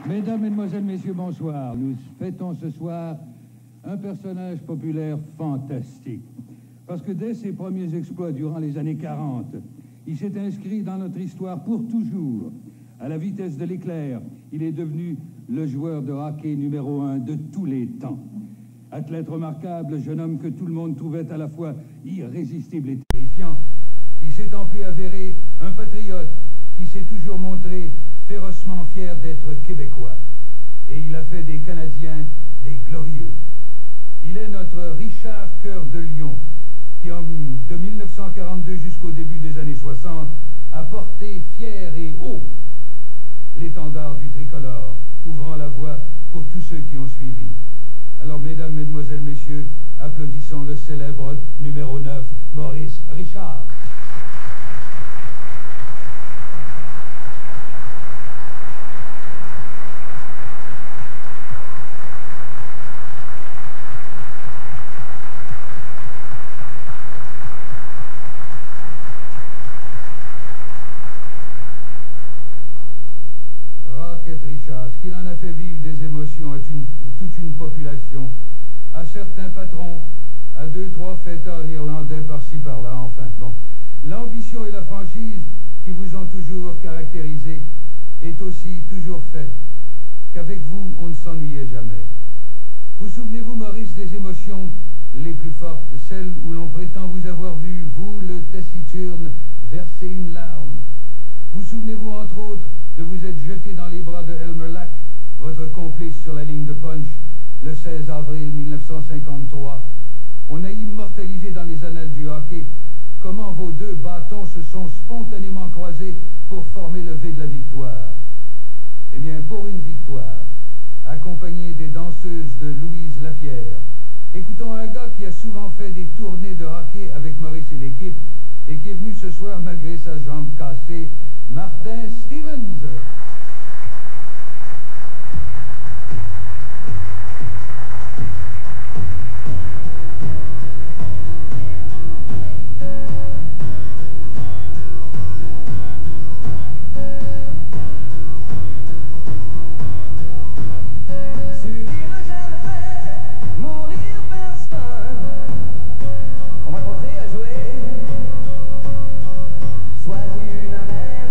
Mesdames, Mesdemoiselles, Messieurs, bonsoir. Nous fêtons ce soir un personnage populaire fantastique. Parce que dès ses premiers exploits durant les années 40, il s'est inscrit dans notre histoire pour toujours. À la vitesse de l'éclair, il est devenu le joueur de hockey numéro 1 de tous les temps. Athlète remarquable, jeune homme que tout le monde trouvait à la fois irrésistible et terrifiant, il s'est en plus avéré un patriote qui s'est toujours montré férocement fier d'être québécois. Et il a fait des Canadiens des glorieux. Il est notre Richard Cœur de Lion, qui de 1942 jusqu'au début des années 60 a porté fier et haut l'étendard du tricolore, ouvrant la voie pour tous ceux qui ont suivi. Alors, mesdames, mesdemoiselles, messieurs, applaudissons le célèbre numéro 9, Maurice Richard. Richard, ce qu'il en a fait vivre des émotions à toute une population, à certains patrons, à 2-3 fêtards irlandais par-ci par-là, enfin. Bon, l'ambition et la franchise qui vous ont toujours caractérisé est aussi toujours faite qu'avec vous, on ne s'ennuyait jamais. Vous souvenez-vous, Maurice, des émotions les plus fortes, celles où l'on prétend vous avoir vu, vous, le taciturne, verser une larme? Vous souvenez-vous, entre autres, de vous être jeté dans les bras de Elmer Lack, votre complice sur la ligne de punch, le 16 avril 1953. On a immortalisé dans les annales du hockey comment vos deux bâtons se sont spontanément croisés pour former le V de la victoire. Eh bien, pour une victoire, accompagnée des danseuses de Louise Lapierre, écoutons un gars qui a souvent fait des tournées de hockey avec Maurice et l'équipe et qui est venu ce soir malgré sa jambe cassée, Martin Stevens. Choisis une arène.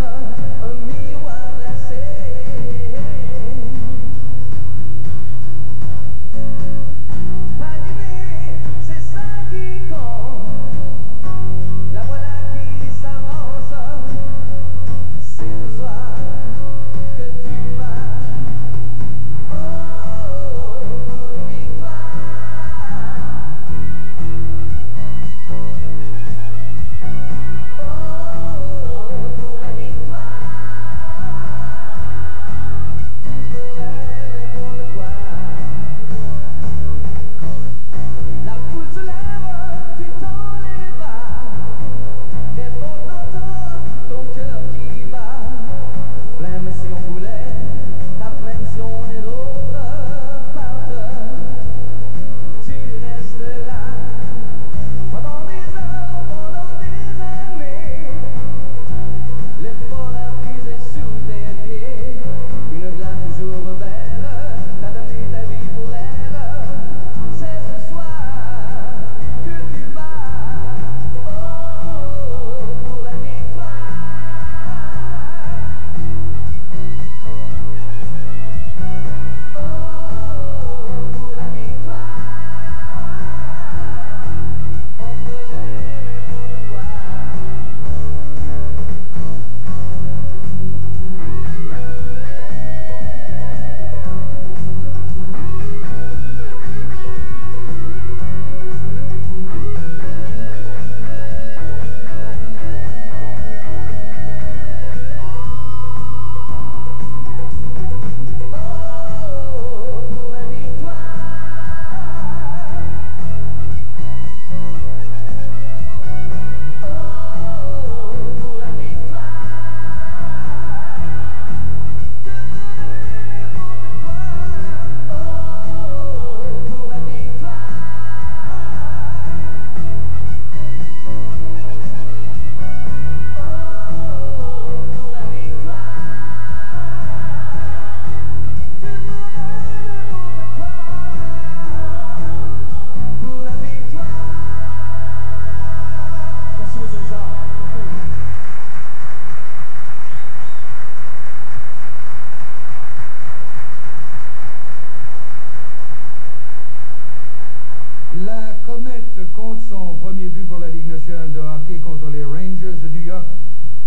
compte son premier but pour la Ligue nationale de hockey contre les Rangers de New York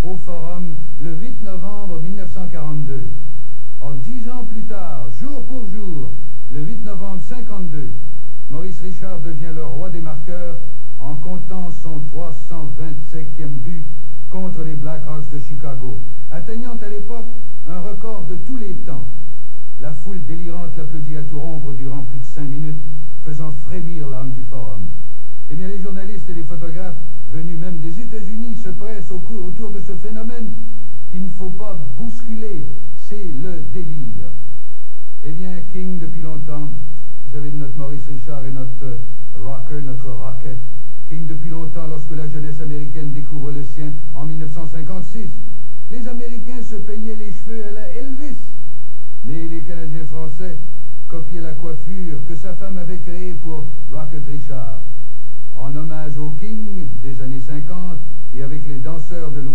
au Forum le 8 novembre 1942. En 10 ans plus tard, jour pour jour, le 8 novembre 52, Maurice Richard devient le roi des marqueurs en comptant son 325e but contre les Blackhawks de Chicago, atteignant à l'époque un record de tous les temps. La foule délirante l'applaudit à tout rompre durant plus de 5 minutes, faisant frémir l'âme du Forum. Eh bien, les journalistes et les photographes, venus même des États-Unis, se pressent autour de ce phénomène qu'il ne faut pas bousculer, c'est le délire. Eh bien, King, depuis longtemps, vous avez notre Maurice Richard et notre rocker, notre rocket. King, depuis longtemps, lorsque la jeunesse américaine découvre le sien en 1956, les Américains se peignaient les cheveux à la Elvis, mais les Canadiens français copiaient la coiffure que sa femme avait créée pour Rocket Richard. En hommage au King des années 50 et avec les danseurs de Louis